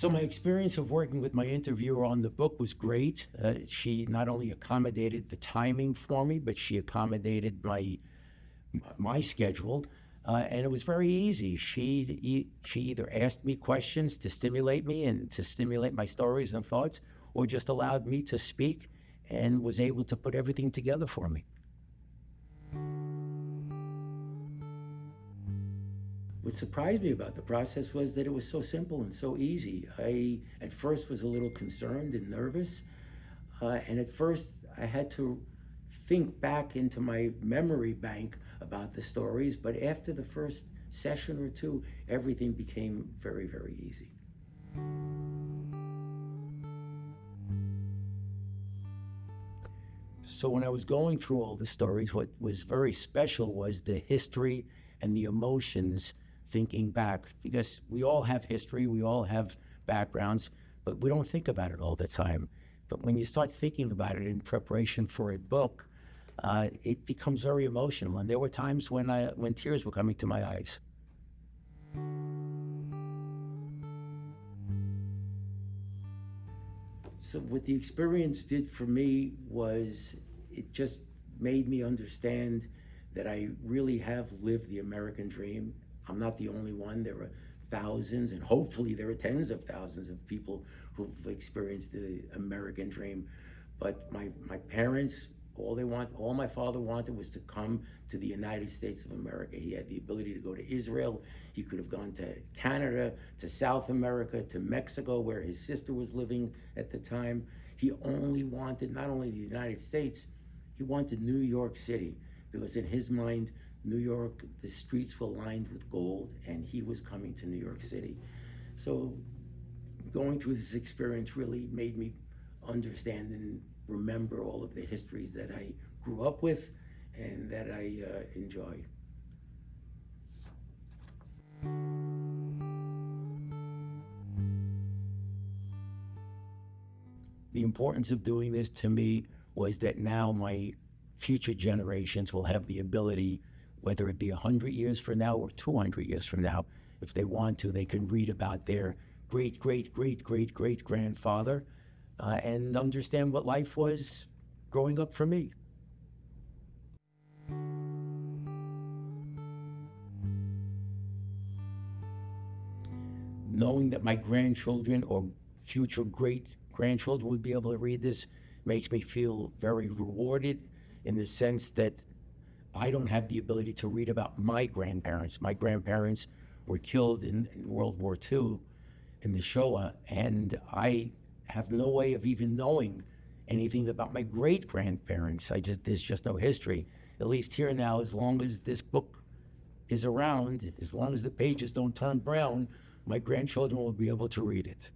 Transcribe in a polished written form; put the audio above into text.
So my experience of working with my interviewer on the book was great. She not only accommodated the timing for me, but she accommodated my schedule, and it was very easy. She either asked me questions to stimulate me and to stimulate my stories and thoughts, or just allowed me to speak and was able to put everything together for me. What surprised me about the process was that it was so simple and so easy. I, at first, was a little concerned and nervous. And at first, I had to think back into my memory bank about the stories. But after the first session or two, everything became very, very easy. So when I was going through all the stories, what was very special was the history and the emotions thinking back, because we all have history, we all have backgrounds, but we don't think about it all the time. But when you start thinking about it in preparation for a book, it becomes very emotional. And there were times when tears were coming to my eyes. So what the experience did for me was it just made me understand that I really have lived the American dream. I'm not the only one. There are thousands, and hopefully there are tens of thousands of people who've experienced the American dream. But my parents, all my father wanted was to come to the United States of America. He had the ability to go to Israel. He could have gone to Canada, to South America, to Mexico, where his sister was living at the time. He only wanted not only the United States, he wanted New York City, because in his mind, New York, the streets were lined with gold, and he was coming to New York City. So going through this experience really made me understand and remember all of the histories that I grew up with and that I enjoy. The importance of doing this to me was that now my future generations will have the ability, whether it be 100 years from now or 200 years from now, if they want to, they can read about their great-great-great-great-great-grandfather and understand what life was growing up for me. Knowing that my grandchildren or future great-grandchildren would be able to read this makes me feel very rewarded, in the sense that I don't have the ability to read about my grandparents. My grandparents were killed in World War II in the Shoah, and I have no way of even knowing anything about my great-grandparents. There's just no history. At least here now, as long as this book is around, as long as the pages don't turn brown, my grandchildren will be able to read it.